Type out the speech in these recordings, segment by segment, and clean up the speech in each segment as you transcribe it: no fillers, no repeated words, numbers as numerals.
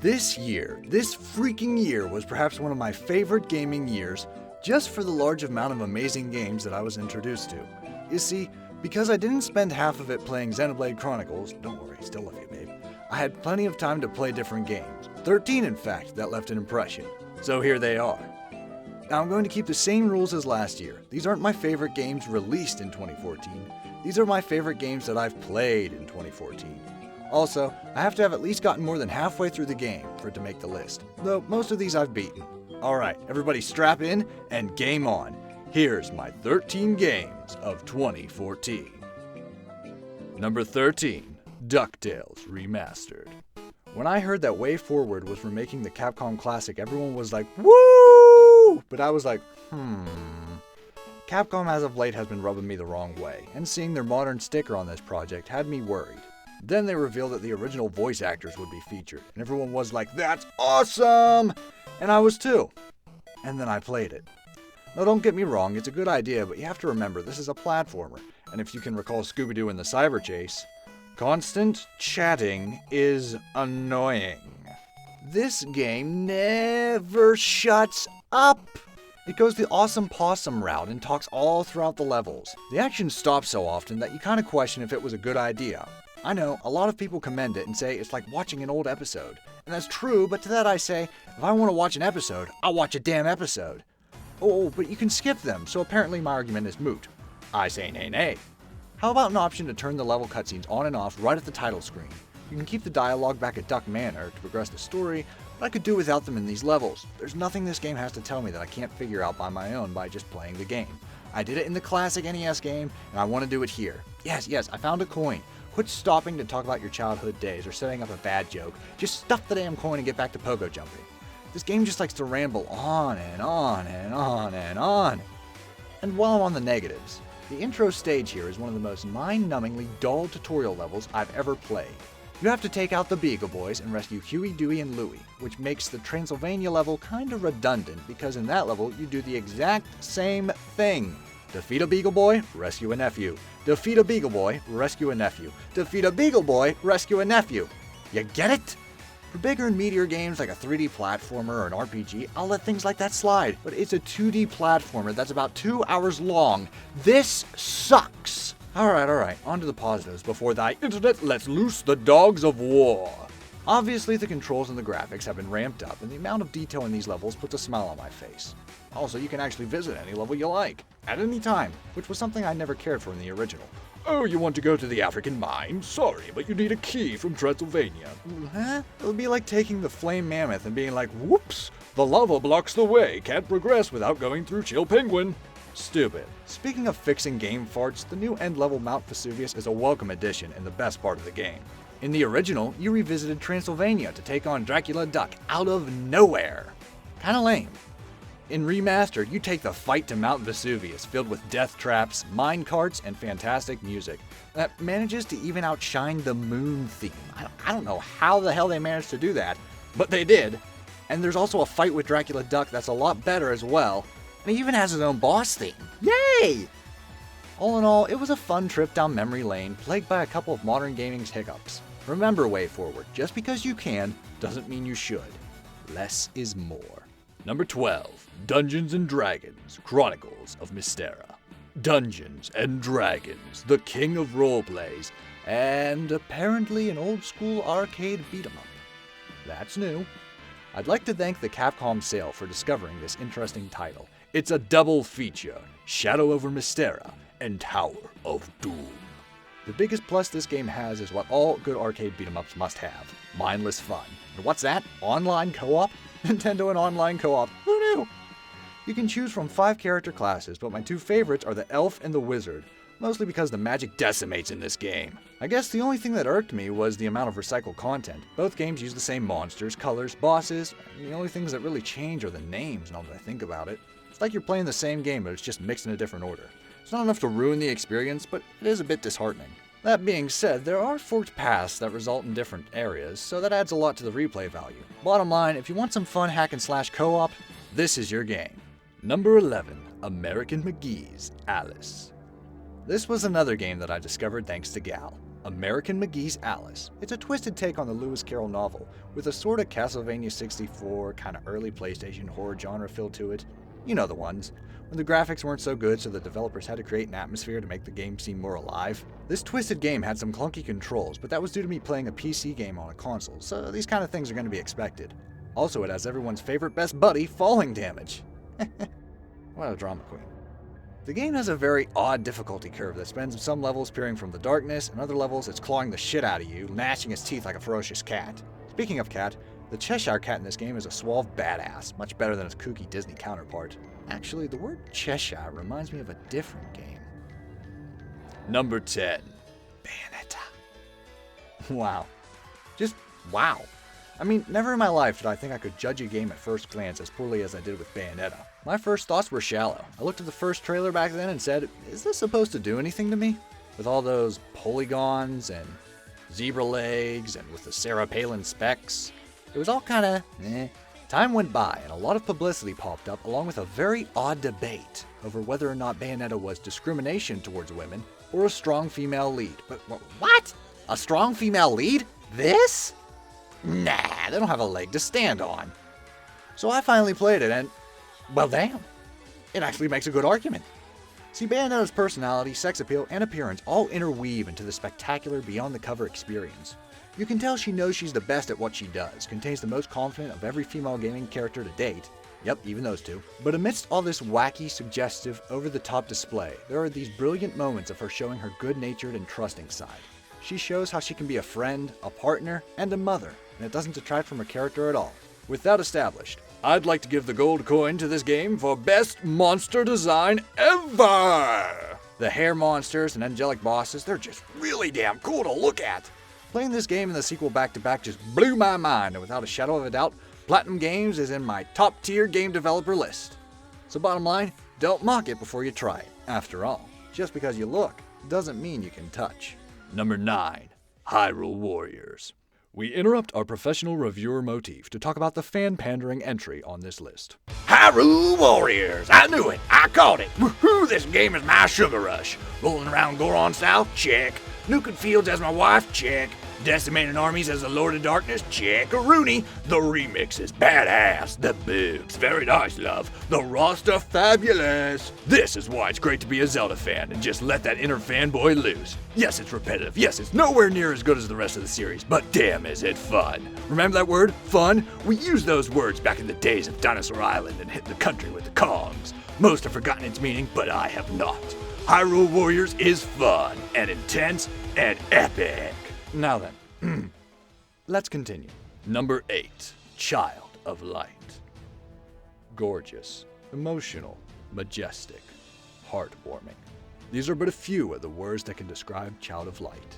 This freaking year was perhaps one of my favorite gaming years, just for the large amount of amazing games that I was introduced to. You see, because I didn't spend half of it playing Xenoblade Chronicles, don't worry, still love you, babe, I had plenty of time to play different games. 13, in fact, that left an impression. So here they are. Now I'm going to keep the same rules as last year. These aren't my favorite games released in 2014. These are my favorite games that I've played in 2014. Also, I have to have at least gotten more than halfway through the game for it to make the list, though most of these I've beaten. Alright, everybody strap in and game on. Here's my 13 games of 2014. Number 13, Ducktales Remastered. When I heard that WayForward was remaking the Capcom classic, everyone was like, woo! But I was like, Capcom as of late has been rubbing me the wrong way, and seeing their modern sticker on this project had me worried. Then they revealed that the original voice actors would be featured, and everyone was like, that's awesome! And I was too. And then I played it. Now don't get me wrong, it's a good idea, but you have to remember this is a platformer, and if you can recall Scooby-Doo in the Cyber Chase, constant chatting is annoying. This game never shuts up! It goes the awesome possum route and talks all throughout the levels. The action stops so often that you kind of question if it was a good idea. I know, a lot of people commend it and say it's like watching an old episode. And that's true, but to that I say, if I want to watch an episode, I'll watch a damn episode. Oh, but you can skip them, so apparently my argument is moot. I say nay nay. How about an option to turn the level cutscenes on and off right at the title screen? You can keep the dialogue back at Duck Manor to progress the story, but I could do without them in these levels. There's nothing this game has to tell me that I can't figure out by my own by just playing the game. I did it in the classic NES game, and I want to do it here. Yes, I found a coin. Quit stopping to talk about your childhood days or setting up a bad joke. Just stuff the damn coin and get back to pogo jumping. This game just likes to ramble on and on and on and on. And while I'm on the negatives, the intro stage here is one of the most mind-numbingly dull tutorial levels I've ever played. You have to take out the Beagle Boys and rescue Huey, Dewey, and Louie, which makes the Transylvania level kinda redundant because in that level you do the exact same thing. Defeat a Beagle Boy, rescue a nephew. Defeat a Beagle Boy, rescue a nephew. Defeat a Beagle Boy, rescue a nephew. You get it? For bigger and meatier games like a 3D platformer or an RPG, I'll let things like that slide. But it's a 2D platformer that's about 2 hours long. This sucks. Alright, on to the positives before thy internet lets loose the dogs of war. Obviously, the controls and the graphics have been ramped up, and the amount of detail in these levels puts a smile on my face. Also, you can actually visit any level you like, at any time, which was something I never cared for in the original. Oh, you want to go to the African mine? Sorry, but you need a key from Transylvania. Huh? It would be like taking the flame mammoth and being like, whoops, the lava blocks the way, can't progress without going through Chill Penguin. Stupid. Speaking of fixing game farts, the new end-level Mount Vesuvius is a welcome addition and the best part of the game. In the original, you revisited Transylvania to take on Dracula Duck out of nowhere. Kinda lame. In Remastered, you take the fight to Mount Vesuvius filled with death traps, mine carts, and fantastic music that manages to even outshine the Moon theme. I don't know how the hell they managed to do that, but they did. And there's also a fight with Dracula Duck that's a lot better as well, and he even has his own boss theme. Yay! All in all, it was a fun trip down memory lane, plagued by a couple of modern gaming's hiccups. Remember, WayForward, just because you can, doesn't mean you should. Less is more. Number 12, Dungeons & Dragons, Chronicles of Mystara. Dungeons & Dragons, the king of roleplays, and apparently an old-school arcade beat-em-up. That's new. I'd like to thank the Capcom sale for discovering this interesting title. It's a double feature, Shadow over Mystara and Tower of Doom. The biggest plus this game has is what all good arcade beat-em-ups must have, mindless fun. And what's that? Online co-op? Nintendo and online co-op. Who knew? You can choose from 5 character classes, but my 2 favorites are the Elf and the Wizard, mostly because the magic decimates in this game. I guess the only thing that irked me was the amount of recycled content. Both games use the same monsters, colors, bosses, and the only things that really change are the names now that I think about it. It's like you're playing the same game, but it's just mixed in a different order. It's not enough to ruin the experience, but it is a bit disheartening. That being said, there are forked paths that result in different areas, so that adds a lot to the replay value. Bottom line, if you want some fun hack and slash co-op, this is your game. Number 11, American Magee's Alice. This was another game that I discovered thanks to Gal. American Magee's Alice. It's a twisted take on the Lewis Carroll novel, with a sort of Castlevania 64 kind of early PlayStation horror genre feel to it. You know the ones, when the graphics weren't so good so the developers had to create an atmosphere to make the game seem more alive. This twisted game had some clunky controls, but that was due to me playing a PC game on a console, so these kind of things are going to be expected. Also, it has everyone's favorite best buddy, falling damage. What a drama queen. The game has a very odd difficulty curve that spends some levels peering from the darkness, and other levels it's clawing the shit out of you, gnashing its teeth like a ferocious cat. Speaking of cat, the Cheshire Cat in this game is a suave badass, much better than its kooky Disney counterpart. Actually, the word Cheshire reminds me of a different game. Number 10. Bayonetta. Wow. Just wow. I mean, never in my life did I think I could judge a game at first glance as poorly as I did with Bayonetta. My first thoughts were shallow. I looked at the first trailer back then and said, is this supposed to do anything to me? With all those polygons and zebra legs and with the Sarah Palin specs. It was all kinda eh. Time went by and a lot of publicity popped up along with a very odd debate over whether or not Bayonetta was discrimination towards women or a strong female lead. But what? A strong female lead? This? Nah, they don't have a leg to stand on. So I finally played it and, well damn, it actually makes a good argument. See, Bayonetta's personality, sex appeal, and appearance all interweave into the spectacular beyond-the-cover experience. You can tell she knows she's the best at what she does, contains the most confident of every female gaming character to date. Yep, even those two. But amidst all this wacky, suggestive, over-the-top display, there are these brilliant moments of her showing her good-natured and trusting side. She shows how she can be a friend, a partner, and a mother, and it doesn't detract from her character at all. With that established, I'd like to give the gold coin to this game for best monster design ever! The hair monsters and angelic bosses, they're just really damn cool to look at. Playing this game and the sequel back-to-back just blew my mind, and without a shadow of a doubt, Platinum Games is in my top-tier game developer list. So bottom line, don't mock it before you try it. After all, just because you look doesn't mean you can touch. Number 9. Hyrule Warriors. We interrupt our professional reviewer motif to talk about the fan-pandering entry on this list. Hyrule Warriors! I knew it! I called it! Woohoo! This game is my sugar rush! Rolling around Goron South? Check. Nuking fields as my wife? Check. Decimating armies as the Lord of Darkness? Check. Rooney, the remix is badass. The bugs, very nice, love. The roster, fabulous. This is why it's great to be a Zelda fan and just let that inner fanboy loose. Yes, it's repetitive. Yes, it's nowhere near as good as the rest of the series, but damn is it fun. Remember that word, fun? We used those words back in the days of Dinosaur Island and hit the country with the Kongs. Most have forgotten its meaning, but I have not. Hyrule Warriors is fun and intense and epic. Now then, let's continue. Number 8. Child of Light. Gorgeous, emotional, majestic, heartwarming. These are but a few of the words that can describe Child of Light.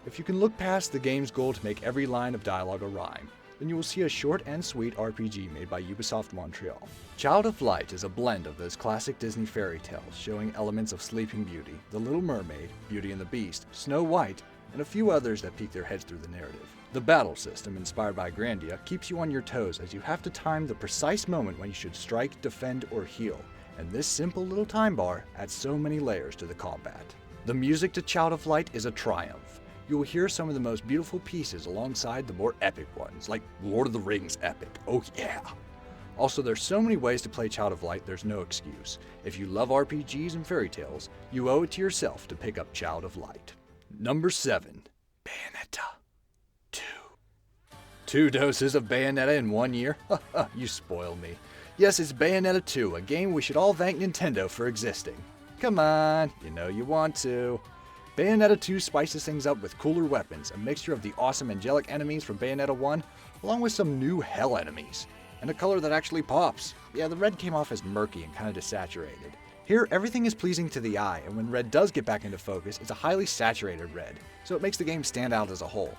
If you can look past the game's goal to make every line of dialogue a rhyme, then you will see a short and sweet RPG made by Ubisoft Montreal. Child of Light is a blend of those classic Disney fairy tales, showing elements of Sleeping Beauty, The Little Mermaid, Beauty and the Beast, Snow White, and a few others that peek their heads through the narrative. The battle system, inspired by Grandia, keeps you on your toes as you have to time the precise moment when you should strike, defend, or heal, and this simple little time bar adds so many layers to the combat. The music to Child of Light is a triumph. You will hear some of the most beautiful pieces alongside the more epic ones, like Lord of the Rings epic, oh yeah! Also, there's so many ways to play Child of Light, there's no excuse. If you love RPGs and fairy tales, you owe it to yourself to pick up Child of Light. Number 7. Bayonetta 2. 2 doses of Bayonetta in 1 year? You spoiled me. Yes, it's Bayonetta 2, a game we should all thank Nintendo for existing. Come on, you know you want to. Bayonetta 2 spices things up with cooler weapons, a mixture of the awesome angelic enemies from Bayonetta 1, along with some new hell enemies, and a color that actually pops. Yeah, the red came off as murky and kind of desaturated. Here, everything is pleasing to the eye, and when red does get back into focus, it's a highly saturated red, so it makes the game stand out as a whole.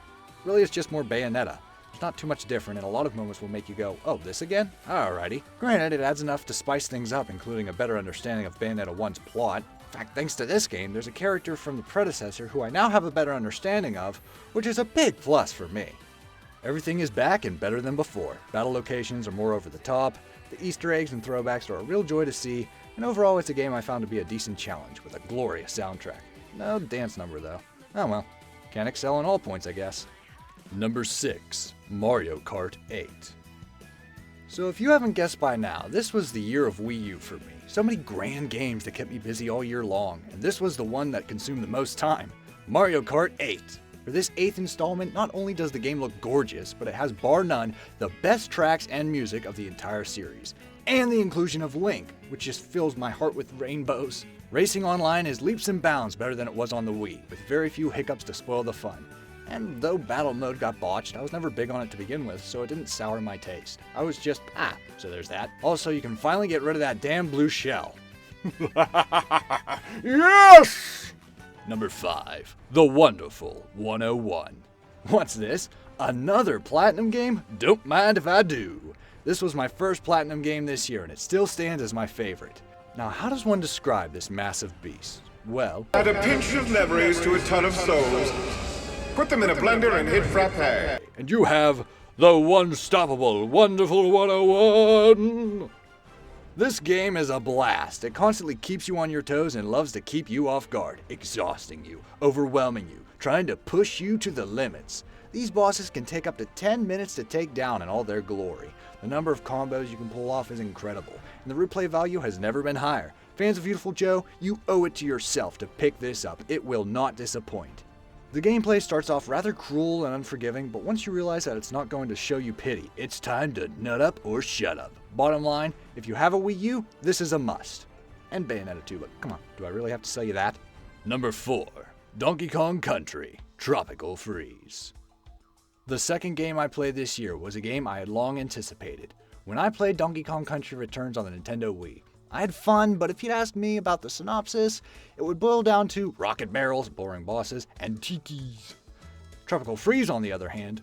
Really, it's just more Bayonetta. It's not too much different, and a lot of moments will make you go, oh, this again? Alrighty. Granted, it adds enough to spice things up, including a better understanding of Bayonetta 1's plot. In fact, thanks to this game, there's a character from the predecessor who I now have a better understanding of, which is a big plus for me. Everything is back and better than before. Battle locations are more over the top, the Easter eggs and throwbacks are a real joy to see, and overall it's a game I found to be a decent challenge with a glorious soundtrack. No dance number though. Oh well. Can't excel in all points, I guess. Number 6, Mario Kart 8. So if you haven't guessed by now, this was the year of Wii U for me. So many grand games that kept me busy all year long, and this was the one that consumed the most time. Mario Kart 8. For this 8th installment, not only does the game look gorgeous, but it has bar none the best tracks and music of the entire series. And the inclusion of Link, which just fills my heart with rainbows. Racing online is leaps and bounds better than it was on the Wii, with very few hiccups to spoil the fun. And though battle mode got botched, I was never big on it to begin with, so it didn't sour my taste. I was just, so there's that. Also, you can finally get rid of that damn blue shell. Yes! Number 5, The Wonderful 101. What's this? Another Platinum game? Don't mind if I do. This was my first Platinum game this year, and it still stands as my favorite. Now, how does one describe this massive beast? Well, add a pinch of memories to a ton of souls. Put them in a blender and hit frappe. And you have the One-Stoppable Wonderful 101. This game is a blast. It constantly keeps you on your toes and loves to keep you off guard, exhausting you, overwhelming you, trying to push you to the limits. These bosses can take up to 10 minutes to take down in all their glory. The number of combos you can pull off is incredible, and the replay value has never been higher. Fans of Beautiful Joe, you owe it to yourself to pick this up. It will not disappoint. The gameplay starts off rather cruel and unforgiving, but once you realize that it's not going to show you pity, it's time to nut up or shut up. Bottom line, if you have a Wii U, this is a must. And Bayonetta too, but come on, do I really have to sell you that? Number 4, Donkey Kong Country, Tropical Freeze. The second game I played this year was a game I had long anticipated. When I played Donkey Kong Country Returns on the Nintendo Wii, I had fun, but if you'd asked me about the synopsis, it would boil down to rocket barrels, boring bosses, and tikis. Tropical Freeze, on the other hand,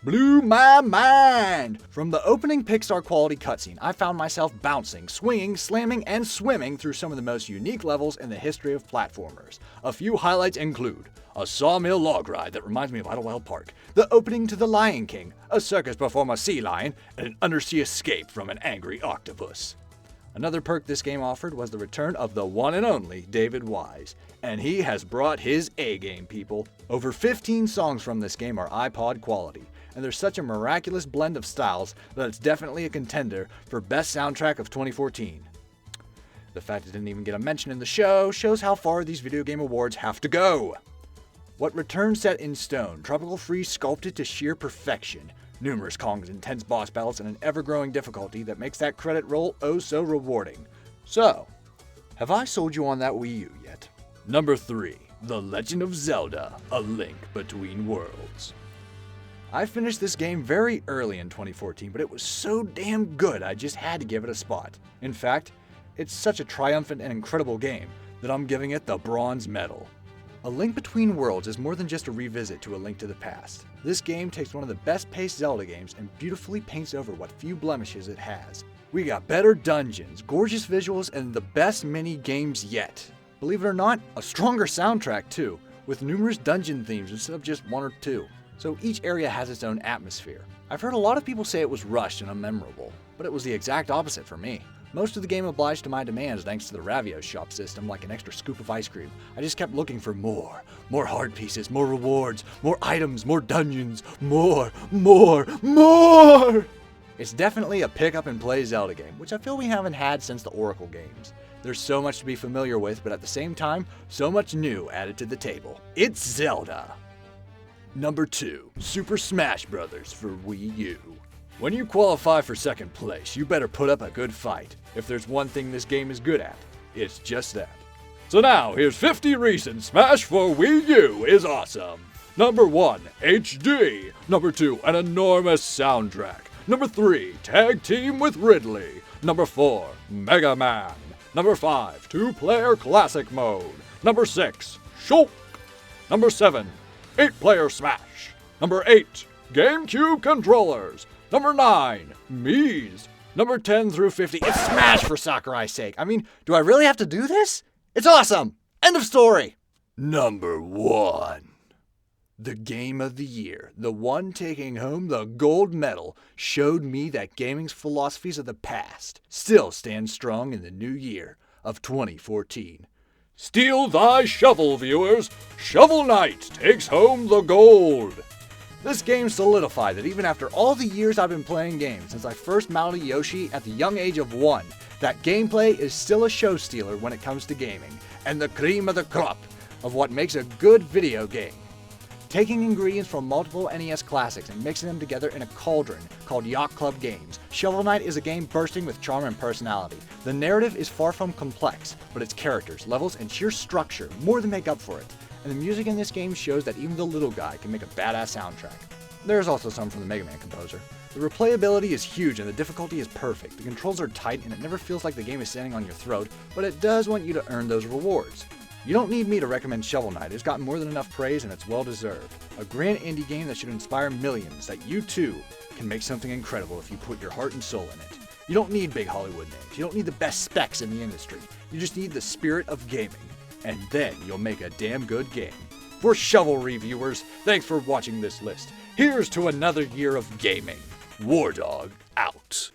blew my mind! From the opening Pixar quality cutscene, I found myself bouncing, swinging, slamming, and swimming through some of the most unique levels in the history of platformers. A few highlights include a sawmill log ride that reminds me of Idlewild Park, the opening to The Lion King, a circus performer sea lion, and an undersea escape from an angry octopus. Another perk this game offered was the return of the one and only David Wise, and he has brought his A-game, people. Over 15 songs from this game are iPod quality, and there's such a miraculous blend of styles that it's definitely a contender for Best Soundtrack of 2014. The fact it didn't even get a mention in the show shows how far these video game awards have to go. What Return set in stone, Tropical Freeze sculpted to sheer perfection. Numerous Kong's intense boss battles and an ever-growing difficulty that makes that credit roll oh so rewarding. So, have I sold you on that Wii U yet? Number 3, The Legend of Zelda, A Link Between Worlds. I finished this game very early in 2014, but it was so damn good I just had to give it a spot. In fact, it's such a triumphant and incredible game that I'm giving it the bronze medal. A Link Between Worlds is more than just a revisit to A Link to the Past. This game takes one of the best-paced Zelda games and beautifully paints over what few blemishes it has. We got better dungeons, gorgeous visuals, and the best mini-games yet. Believe it or not, a stronger soundtrack too, with numerous dungeon themes instead of just one or two. So each area has its own atmosphere. I've heard a lot of people say it was rushed and unmemorable, but it was the exact opposite for me. Most of the game obliged to my demands thanks to the Ravio shop system, like an extra scoop of ice cream. I just kept looking for more heart pieces, more rewards, more items, more dungeons, more! It's definitely a pick up and play Zelda game, which I feel we haven't had since the Oracle games. There's so much to be familiar with, but at the same time, so much new added to the table. It's Zelda! Number 2, Super Smash Bros. For Wii U. When you qualify for second place, you better put up a good fight. If there's one thing this game is good at, it's just that. So now, here's 50 reasons Smash for Wii U is awesome. Number 1, HD. Number 2, an enormous soundtrack. Number 3, tag team with Ridley. Number 4, Mega Man. Number 5, 2-player classic mode. Number 6, Shulk. Number 7, 8-player Smash. Number 8, GameCube controllers. Number 9, Mii's. Number 10 through 50, it's Smash for Sakurai's sake. I mean, do I really have to do this? It's awesome! End of story! Number 1. The game of the year, the one taking home the gold medal, showed me that gaming's philosophies of the past still stand strong in the new year of 2014. Steal thy shovel, viewers! Shovel Knight takes home the gold! This game solidified that even after all the years I've been playing games since I first mounted Yoshi at the young age of 1, that gameplay is still a show stealer when it comes to gaming, and the cream of the crop of what makes a good video game. Taking ingredients from multiple NES classics and mixing them together in a cauldron called Yacht Club Games, Shovel Knight is a game bursting with charm and personality. The narrative is far from complex, but its characters, levels, and sheer structure more than make up for it. And the music in this game shows that even the little guy can make a badass soundtrack. There's also some from the Mega Man composer. The replayability is huge and the difficulty is perfect. The controls are tight and it never feels like the game is standing on your throat, but it does want you to earn those rewards. You don't need me to recommend Shovel Knight. It's gotten more than enough praise and it's well deserved. A grand indie game that should inspire millions that you too can make something incredible if you put your heart and soul in it. You don't need big Hollywood names. You don't need the best specs in the industry. You just need the spirit of gaming. And then you'll make a damn good game. For Shovel Reviewers, thanks for watching this list. Here's to another year of gaming. War Dog out.